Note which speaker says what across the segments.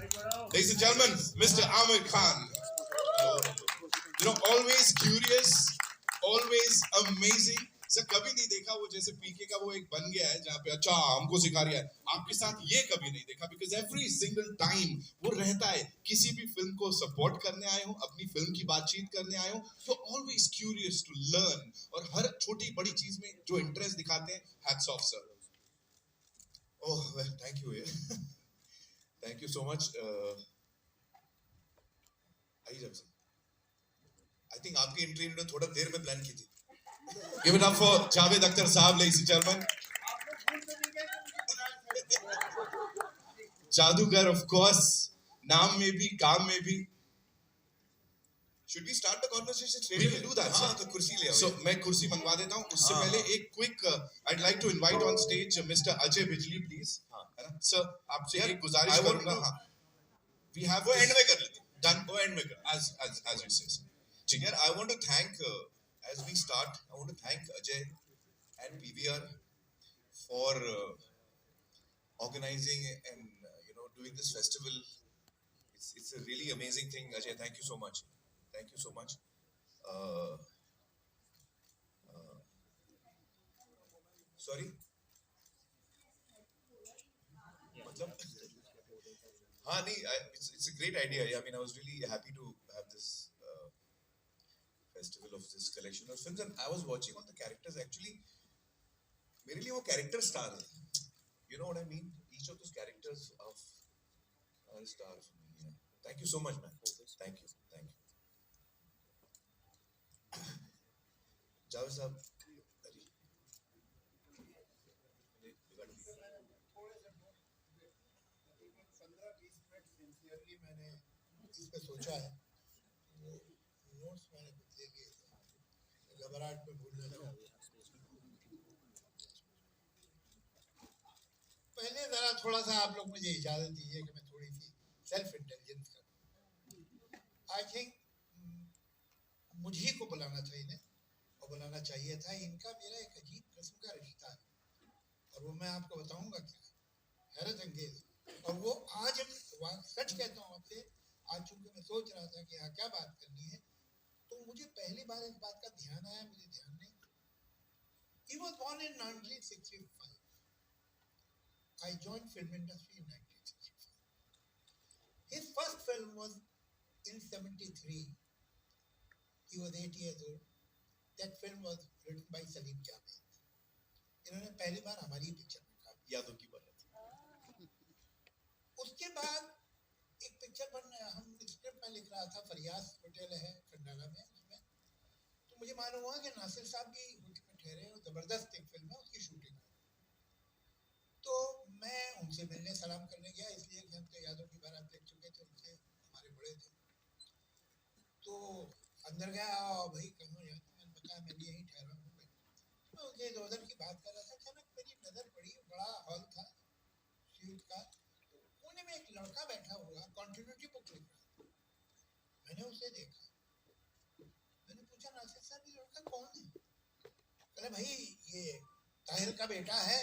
Speaker 1: Ladies and gentlemen, Mr. Amir Khan. Always curious, always amazing. Sir कभी नहीं देखा वो जैसे पीके का वो एक बन गया है जहाँ पे अच्छा हमको सिखा रहा है, आपके साथ ये कभी नहीं देखा बिकॉज एवरी सिंगल टाइम वो रहता है किसी भी फिल्म को सपोर्ट करने आए हो, अपनी फिल्म की बातचीत करने आए हो, you always curious to learn और हर छोटी बड़ी चीज में जो इंटरेस्ट दिखाते हैं. Hats off sir. Oh well thank you. Thank you so much. आइए सर. आई थिंक आपकी एंट्री इन्होंने थोड़ा देर में प्लान की थी. Give it up for Javed Akhtar Saab, ladies and gentlemen. जादूगर, of course. नाम में भी, काम में भी. Should we start the conversation straight? We will do that. हाँ, तो कुर्सी ले आओ. So मैं कुर्सी मंगवा देता हूँ. उससे पहले एक quick, I'd like to invite on stage Mr. Ajay Bijli, please. हाँ, है ना? Sir, आपसे एक गुजारिश करूँगा. हाँ. We have. वो end में कर लेते. Done. वो end में कर. As you say. ठीक है. I want to thank. As we start, I want to thank Ajay and PVR for organizing and doing this festival. It's a really amazing thing, Ajay. Thank you so much. Thank you so much. Sorry. हाँ नहीं, it's a great idea. I mean, I was really happy to have this. Festival of this collection of films, and I was watching all the characters. Actually, मेरे लिए वो character star है. You know what I mean? Each of those characters are a star for me. Yeah. Thank you so much, man. Thank you. Javed साहब. मैंने इस पे सोचा है. नोट्स मैंने घबराहट में भूलने लगा. पहले जरा थोड़ा सा आप लोग मुझे इजाजत दीजिए कि मैं थोड़ी सी सेल्फ इंटेलिजेंस करूं. आई थिंक मुझे को बुलाना था इन्हें और बुलाना चाहिए था. इनका मेरा एक अजीब किस्म का रिश्ता है और वो मैं आपको बताऊंगा क्या. हैरत अंगेज. और वो आज सच कहता हूँ आपसे, आज चूंकि मैं सोच रहा था कि यहाँ क्या बात करनी है, तो मुझे पहली बार इस बात का ध्यान आया. मुझे ध्यान नहीं. He was born in 1965. I joined film industry in 1965. His first film was in 73. He was 8 years old. That film was written by Salim Javed. इन्होंने पहली बार हमारी पिक्चर में काम किया. यादों की बात. उसके बाद एक पिक्चर हम स्क्रिप्ट में लिख रहा था. फरियाद होटल है खंडाला में. उसमें तो मुझे मालूम हुआ कि नासिर साहब भी होटल में ठहरे और जबरदस्त एक फिल्म है उसकी शूटिंग. तो मैं उनसे मिलने सलाम करने गया, इसलिए कि हम तो यादों की बारात देख चुके थे. उनसे हमारे बड़े थे. तो अंदर गया. भाई कहाँ यार? मैंने बताया मैं भी यहीं ठहरा हूँ. मैं उनसे इधर उधर की बात कर रहा था. अचानक मेरी नजर पड़ी. बड़ा हॉल था स्यूट का. कोने में एक लड़का बैठा हुआ कॉन्टिन्यूटी बुक लिख रहा था. मैंने उसे देखा. मैंने पूछा नासिर साहब ये लड़का कौन है? कहले भाई ये ताहिर का बेटा है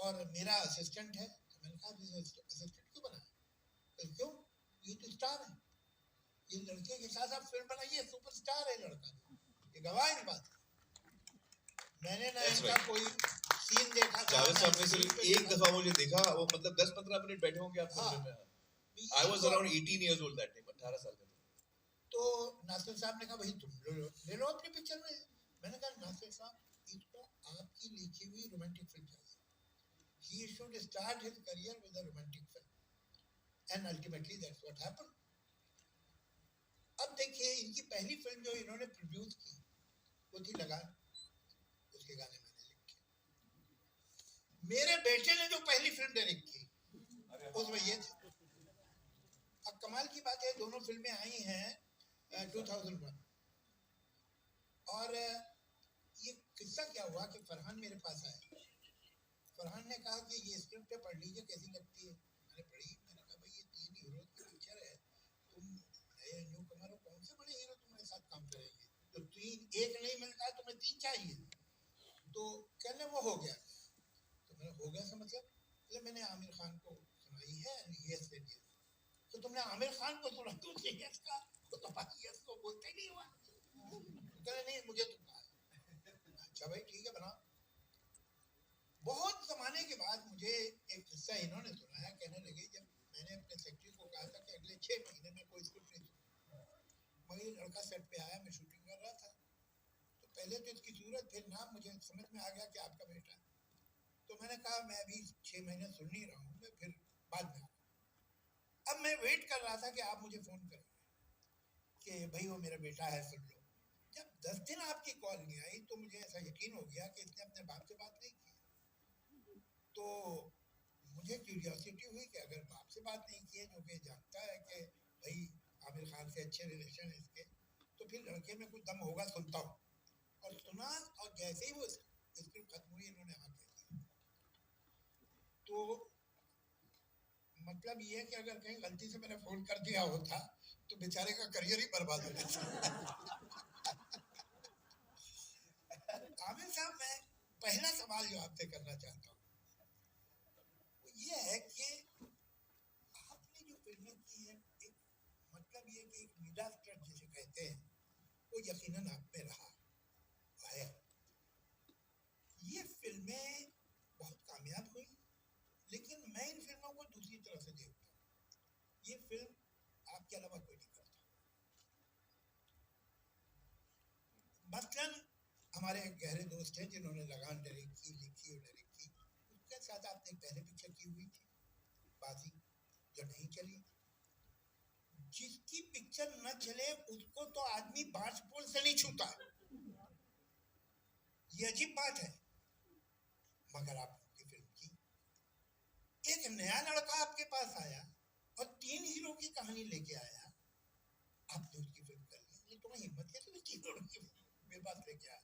Speaker 1: और मेरा असिस्टेंट है. तो मैंने कहा असिस्टेंट क्यों बना? क्यों? ये तो स्टार है. ये लड़के के साथ आप फिल्म बनाइए. सुपरस्टार है लड़का. ये गवाह की बात. मैंने ना इनका कोई सीन देखा. जावेद साहब ने सिर्फ एक दफा मुझे देखा. वो मतलब 10-15 मिनट बैठे होंगे आप फिल्म में. I was around 18 years old that time. 18 साल का था. तो नासिर साहब ने कहा भाई तुम ले लो अपनी पिक्चर में. मैंने कहा नासिर साहब इसको आपकी लिखी हुई रोमांटिक फिल्म चाहिए. He should start his career with a romantic film. And ultimately that's what happened. अब देखिए इनकी पहली फिल्म जो इन्होंने प्रोड्यूस की वो थी लगान. उसके गाने मैंने लिखे. मेरे बेटे ने जो पहली फिल्म डायरेक्ट की उसमें ये थे. अब कमाल की बात है दोनों फिल्में आई हैं 2001. और ये किस्सा क्या हुआ कि फरहान मेरे पास आया. फरहान ने कहा कि ये स्क्रिप्ट पे पढ़ लीजिए कैसी लगती है. मैंने पढ़ी. मैंने कहा भाई ये 3 हीरो की पिक्चर है. तुम नए न्यू कमर हो. कौन से बड़े हीरो तुम्हारे साथ काम करेंगे? तो 3 एक नहीं मिलता तुम्हें 3 चाहिए. तो कहने वो हो गया. तो मैंने हो गया सा मतलब मैंने आमिर खान को सुनाई है. ये तो तुमने आमिर खान को सुना तो यस का, तो बाकी यस को बोलते नहीं हुआ। कहते नहीं मुझे तुम कहा। अच्छा भाई ठीक है बनाओ। बहुत जमाने के बाद मुझे एक किस्सा इन्होंने सुनाया, कहने लगे जब मैंने अपने सेक्रेटरी को कहा था कि अगले 6 महीने में कोई स्क्रिप्ट नहीं सुनूंगा, मगर लड़का सेट पे आया, मैं शूटिंग कर रहा था, तो पहले तो इसकी सूरत फिर नाम मुझे समझ में आ गया कि आपका बेटा है। तो मैंने कहा मैं अभी 6 महीने सुन नहीं रहा हूँ, मैं फिर बाद में। अब मैं वेट कर रहा था कि आप मुझे फोन करेंगे कि भाई वो मेरा बेटा है सुन लो। जब 10 दिन आपकी कॉल नहीं आई तो मुझे ऐसा यकीन हो गया कि इसने अपने बाप से बात नहीं की। तो मुझे क्यूरियोसिटी हुई कि अगर बाप से बात नहीं की है, जो कि जानता है कि भाई आमिर खान से अच्छे रिलेशन है इसके, तो फिर लड़के में कुछ दम होगा, सुनता हूँ। और सुना, और जैसे ही वो स्क्रिप्ट खत्म हुई इन्होंने हाँ कह दिया। तो मतलब ये है कि अगर कहीं गलती से मैंने फोन कर दिया होता तो बेचारे का करियर ही बर्बाद हो जाता। आमिर साहब, मैं पहला सवाल जो आपसे करना चाहता हूँ वो ये है कि आपने जो फिल्में की है, एक मतलब ये कि एक मीडिया स्टार जिसे कहते हैं वो यकीनन आप में रहा है। ये फिल्में बहुत कामयाब हुई, लेकिन मैं इन फिल्मों को दूसरी तरह से देखता हूँ। ये फिल्म आपके अलावा कोई नहीं करता। मसलन हमारे गहरे दोस्त हैं जिन्होंने लगान डायरेक्ट की, लिखी और डायरेक्ट की, उसके साथ आपने पहले पिक्चर की हुई थी बाजी, जो नहीं चली। जिसकी पिक्चर न चले उसको तो आदमी बांस पोल से नहीं छूता, ये अजीब बात है। मगर आप उनकी फिल्म की, एक नया लड़का आपके पास आया और 3 हीरो की कहानी लेके आया, आपने उसकी फिल्म कर ली। ये तुम्हें हिम्मत कैसे हुई 3 हीरो की मेरे पास लेके आया?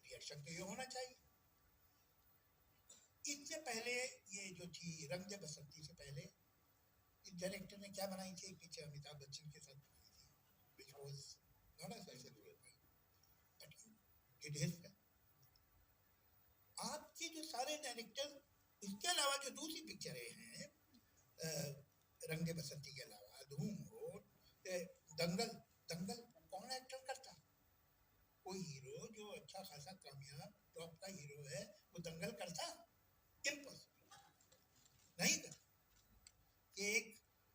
Speaker 1: रिएक्शन तो ये होना चाहिए। इससे पहले ये जो थी रंग दे बसंती से पहले इस डायरेक्टर ने क्या बनाई थी, एक पिक्चर अमिताभ बच्चन के साथ बनाई थी, which was not a successful film, but it is. आपके जो सारे डायरेक्टर, इसके अलावा जो दूसरी पिक्चरें हैं रंग दे बसंती के अलावा, धूम हो, दंगल, दंगल कौन एक्टर करता? कोई हीरो जो अच्छा खासा कामयाब टॉप का हीरो है वो दंगल करता? इम्पॉसिबल, नहीं करता। एक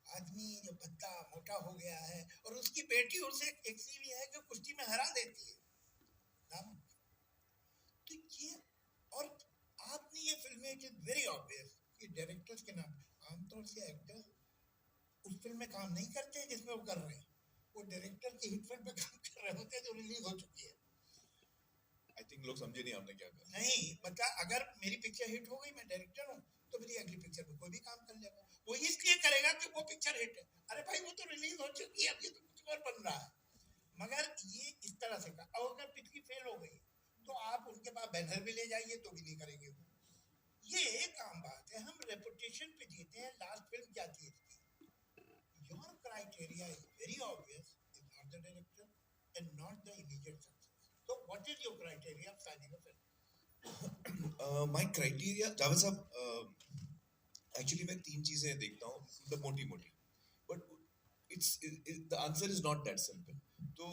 Speaker 1: आदमी जो पत्ता मोटा हो गया है और उसकी बेटी उसे एक सीन है कि कुश्ती में हरा देती है, नामुमकिन। तो ये, और आपने ये फिल्में, इट इज वेरी ऑब्वियस कि डायरेक्टर्स के नाम, आमतौर से एक्टर्स उस फिल्म में काम नहीं करते जिसमें वो कर रहे हैं, वो डायरेक्टर की हिट फिल्म पे काम कर रहे होते हैं जो रिलीज हो चुकी है।
Speaker 2: आई थिंक लोग समझे नहीं आपने क्या कहा।
Speaker 1: नहीं मतलब अगर मेरी पिक्चर हिट हो गई, मैं डायरेक्टर हूँ, तो मेरी अगली पिक्चर में कोई भी काम कर लेगा, वो इसलिए करेगा कि वो पिक्चर हिट है। अरे भाई वो तो रिलीज हो चुकी है, अभी तो कुछ और बन रहा है। मगर ये इस तरह से का, और अगर पिछली फेल हो गई तो आप उनके पास बैनर भी ले जाइए तो भी नहीं करेंगे वो। ये एक आम बात है, हम रेपुटेशन पे जीते हैं। लास्ट फिल्म क्या थी इसकी? Your criteria is very obvious, is not the director and not the immediate success. तो what is your criteria of signing a film?
Speaker 2: My criteria Javed sahab, actually मैं 3 चीजें देखता हूँ, मतलब मोटी मोटी, but it's the answer is not that simple. तो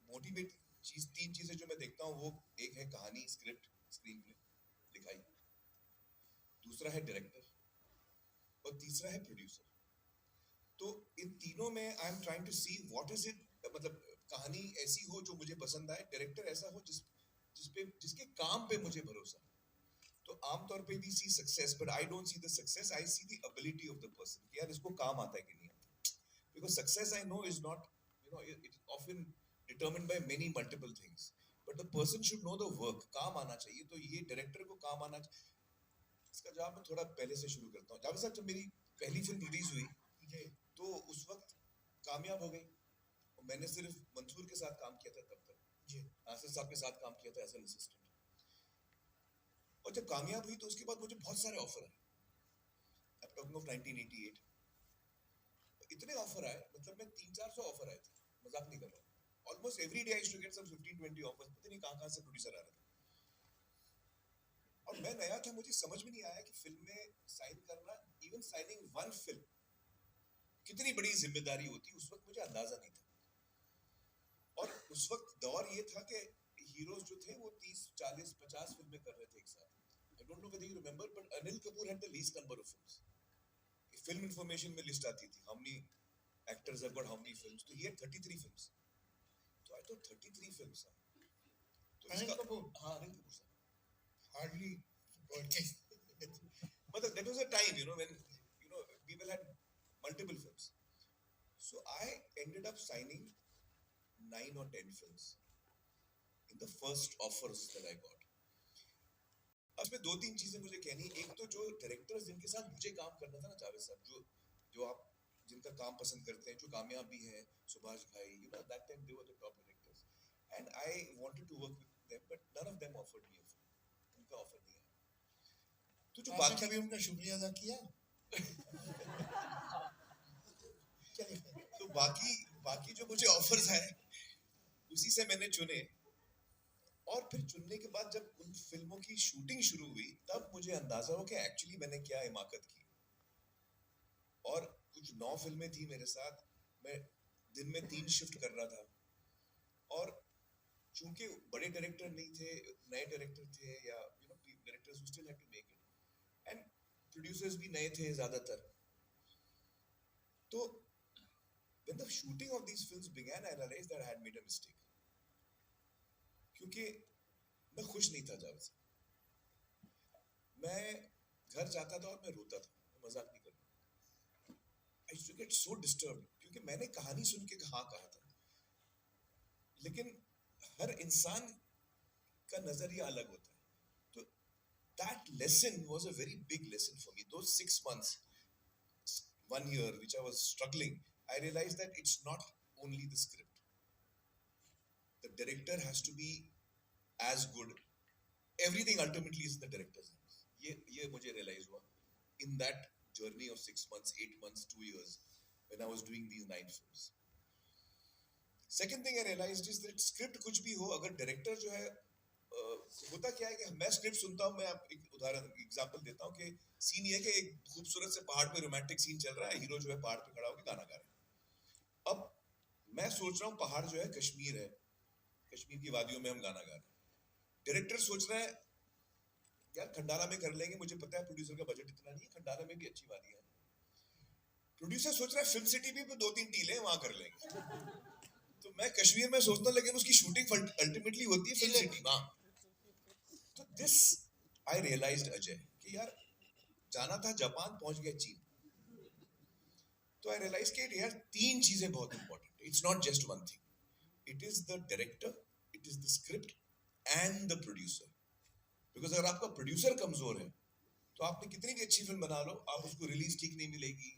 Speaker 2: motivate चीज 3 चीजें जो मैं देखता हूँ वो एक है कहानी, स्क्रिप्ट, स्क्रीन प्ले, लिखाई, दूसरा है डायरेक्टर और तीसरा है प्रोड्यूसर। तो इन तीनों में I am trying to see what is it, मतलब कहानी ऐसी हो जो मुझे पसंद आए, डायरेक्टर ऐसा हो जिसके काम पे मुझे भरोसा। तो आमतौर पे we see success, but I don't see the success, I see the ability of the person कि यार इसको काम आता है कि नहीं आता। Because success I know is not, it is often determined by many multiple things, but the person should know the work, काम आना चाहिए। तो ये डायरेक्टर को काम आना चाहिए। इसका जवाब मैं थोड़ा पहले से शुरू करता हूँ। जावेद साहब, जब मेरी पहली फिल्म रिलीज हुई तो उस वक्त कामयाब हो गई, और मैंने सिर्फ मंसूर के साथ काम किया था तब तक, जी नासिर साहब के साथ काम किया था एज एन असिस्टेंट। और जब कामयाब हुई तो उसके बाद मुझे बहुत सारे ऑफर आए, आई एम टॉकिंग ऑफ 1988। इतने ऑफर आए, मतलब मैं 300-400 ऑफर आए थे, मजाक नहीं कर रहा हूँ। Almost every day I used to get some 15-20 offers, पता नहीं कहाँ से प्रोड्यूसर आ रहे थे। और मैं नया था, मुझे समझ में नहीं आया कि फिल्म में साइन करना, इवन साइनिंग वन फिल्म कितनी बड़ी जिम्मेदारी होती है, उस वक्त मुझे अंदाजा नहीं था। और उस वक्त दौर ये था कि हीरोज जो थे वो 30, 40, 50 फिल्में कर रहे थे एक साथ। I don't know whether you remember, but Anil Kapoor had the least number of films. Film information में लिस्ट आती थी, how many actors have got how many films, तो he had 33 films. तो I thought 33 films हैं। तो
Speaker 1: अनिल
Speaker 2: इसका
Speaker 1: कपूर
Speaker 2: हाँ अनिल कपूर साहब,
Speaker 1: हार्डली
Speaker 2: मतलब that was a time, you know, when people had multiple films. So I ended up signing 9 or 10 films in the first offers that I got. उसमें 2-3 चीजें मुझे कहनी, एक तो जो डायरेक्टर्स जिनके साथ मुझे काम करना था ना, जावेद साहब, जो आप जिनका काम पसंद करते हैं, जो कामयाब भी हैं, सुभाष घाई, you know, that time they were the top directors and I wanted to work with them, but none of them offered me a film. उनका ऑफर नहीं आया। तो जो बाकी
Speaker 1: कभी उनका शुक्रिया अदा किया
Speaker 2: तो बाकी जो मुझे ऑफर्स आए उसी से मैंने चुने। और फिर चुनने के बाद जब उन फिल्मों की शूटिंग शुरू हुई तब मुझे अंदाजा हो कि एक्चुअली मैंने क्या हिमाकत की। और कुछ 9 फिल्में थी मेरे साथ, मैं दिन में 3 शिफ्ट कर रहा था। और चूंकि बड़े डायरेक्टर नहीं थे, नए डायरेक्टर थे, या you know directors who still had to make it, and producers भी नए थे ज्यादातर। तो when the shooting of these films began, I realized that I had made a mistake. क्योंकि मैं खुश नहीं था जावेद साहब। मैं घर जाता था और मैं रोता था, मैं मजाक नहीं कर रहा। I used to get so disturbed क्योंकि मैंने कहानी सुन के हाँ कहा था, लेकिन हर इंसान का नजरिया अलग होता है। तो that lesson was a very big lesson for me. Those 6 months, 1 year which I was struggling, I realized that it's not only the script. The director has to be as good. Everything ultimately is in the director's hands. ये मुझे realize हुआ in that journey of 6 months, 8 months, 2 years when I was doing these 9 films. Second thing I realized is that script कुछ भी हो, अगर director जो है होता क्या है कि मैं स्क्रिप्ट सुनता हूँ, मैं आप एक उदाहरण एग्जांपल देता हूँ कि सीन ये है कि एक खूबसूरत से पहाड़ पे रोमांटिक सीन चल रहा है, हीरो जो है पहाड़ पे खड़ा होकर गाना गा रहा है। अब मैं सोच रहा हूँ पहाड़ जो है कश्मीर है, कश्मीर की वादियों में हम गाना गा रहे हैं। डायरेक्टर सोच रहा है यार खंडाला में कर लेंगे, मुझे पता है प्रोड्यूसर का बजट इतना नहीं है, खंडाला में भी अच्छी वादियां हैं। प्रोड्यूसर सोच रहा है फिल्म सिटी भी 2-3 टीले वहां कर लेंगे। तो मैं कश्मीर में सोचता हूँ, लेकिन उसकी शूटिंग अल्टीमेटली होती है फिल्म सिटी में। तो दिस आई रियलाइज्ड अजय कि यार जाना था जापान, पहुंच गया चीन। तो आई रियलाइज कि यार 3 चीजें बहुत इंपॉर्टेंट है। It's not just one thing, it is the director, it is the script and the producer. Because अगर आपका प्रोड्यूसर कमजोर है तो आपने कितनी भी अच्छी फिल्म बना लो, आप उसको रिलीज ठीक नहीं मिलेगी,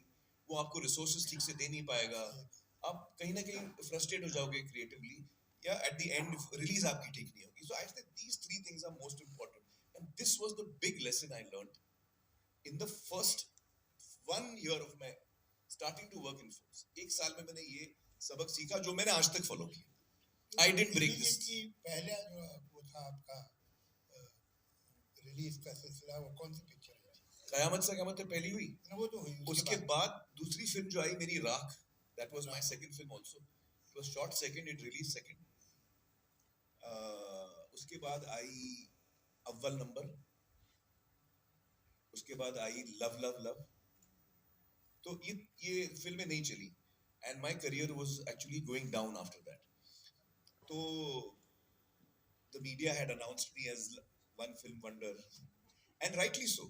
Speaker 2: वो आपको रिसोर्सेज ठीक से दे नहीं पाएगा, आप कहीं ना कहीं फ्रस्ट्रेट हो जाओगे क्रिएटिवली, या एट द एंड रिलीज आपकी ठीक नहीं होगी। So I think these 3 things are most important, and this was the big lesson I learned in the first 1 year of my starting to work in films. 1 साल में मैंने ये सबक सीखा जो मैंने आज तक फॉलो किया। I didn't break this.
Speaker 1: पहला जो वो था आपका रिलीज का सिलसिला, वो कौन सी पिक्चर है?
Speaker 2: कयामत से कयामत तक पहली हुई,
Speaker 1: वो तो हुई।
Speaker 2: उसके बाद दूसरी फिल्म जो आई मेरी राख, that was my second film also. It was shot second, it released second. उसके बाद आई अव्वल नंबर, उसके बाद आई लव लव लव। तो ये फिल्में नहीं चली, and my career was actually going down after that. तो the media had announced me as one film wonder, and rightly so.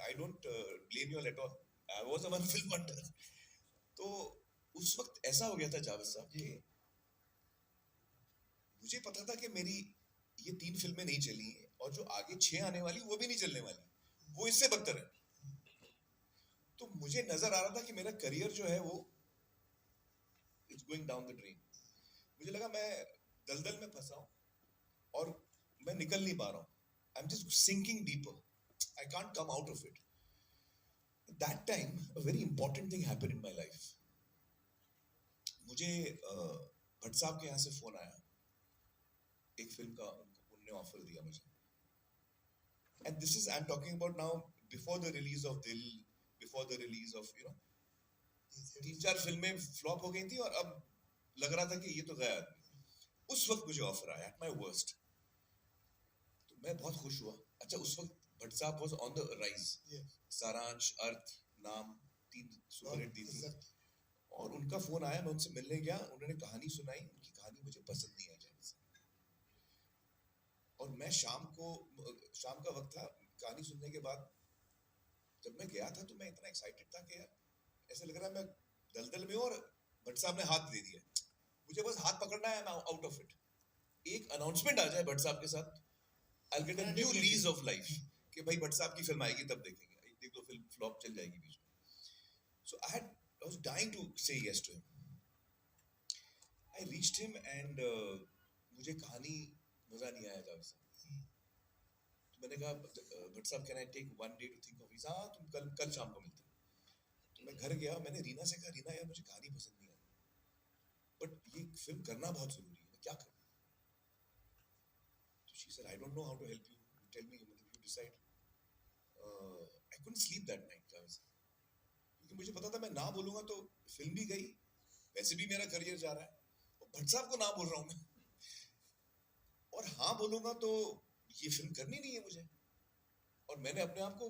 Speaker 2: I don't blame you all at all. I was a one film wonder. तो उस वक्त ऐसा हो गया था जावेद साहब कि मुझे पता था कि मेरी ये 3 फिल्में नहीं चली हैं, और जो आगे 6 आने वाली वो भी नहीं चलने वाली, वो इससे बदतर है। तो मुझे नजर आ रहा था कि मेरा करियर जो है वो it's going down the drain. मुझे लगा मैं दलदल में फंसा हूं और मैं निकल नहीं पा रहा हूं। I am just sinking deeper, I can't come out of it. That time a very important thing happened in my life. मुझे भट्ट साहब के यहाँ से फोन आया, एक फिल्म का उन्होंने ऑफर दिया मुझे, and this is I am talking about now before the release of दिल, बिफोर द रिलीज ऑफ तीन चार फिल्में फ्लॉप हो गई थी और अब लग रहा था कि ये तो गया आदमी। उस वक्त मुझे ऑफर आया एट माय वर्स्ट, तो मैं बहुत खुश हुआ। अच्छा उस वक्त भट्ट साहब वाज ऑन द राइज, सारांश, अर्थ, नाम, तीन सुपर हिट दी थी, और उनका फोन आया, मैं उनसे मिलने गया, उन्होंने कहानी सुनाई, उनकी कहानी मुझे पसंद नहीं आई जाने से, और मैं शाम का वक्त था, कहानी सुनने के बाद जब मैं गया था तो मैं इतना एक्साइटेड था कि यार ऐसा लग रहा है मैं दलदल में हूं और भट्ट साहब ने हाथ दे दिया, मुझे बस हाथ पकड़ना है, मैं आउट ऑफ इट। एक अनाउंसमेंट आ जाए भट्ट साहब के साथ, I will get a new lease of life कि भाई भट्ट साहब की फिल्म आएगी तब देखेंगे, एक देख लो फिल्म फ्लॉप चल जाएगी बीच में। So I was dying to say yes to him. I reached him and मुझे कहानी मजा नहीं आया था उससे, तो मैंने कहा भट्ट साहब can I take one day to think of it? हाँ तुम कल शाम को मिलते हैं। तो मैं घर गया, मैंने रीना से कहा, रीना यार मुझे कहानी पसंद नहीं आई, बट ये फिल्म करना बहुत जरूरी है, मैं क्या करूं? तो she said I don't know how to help you, you tell me, मतलब you decide. I couldn't sleep that night, क्योंकि मुझे पता था मैं ना बोलूंगा तो फिल्म भी गई, वैसे भी मेरा करियर जा रहा है, और भट्ट साहब को ना बोल रहा हूं मैं, और हाँ बोलूंगा तो ये फिल्म करनी नहीं है मुझे। और मैंने अपने आप को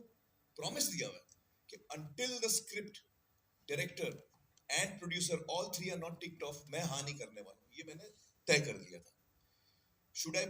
Speaker 2: प्रॉमिस दिया हुआ है कि until the script, director and producer all three are not ticked off, मैं हाँ नहीं करने वाला हूँ, ये मैंने तय कर लिया था। Should I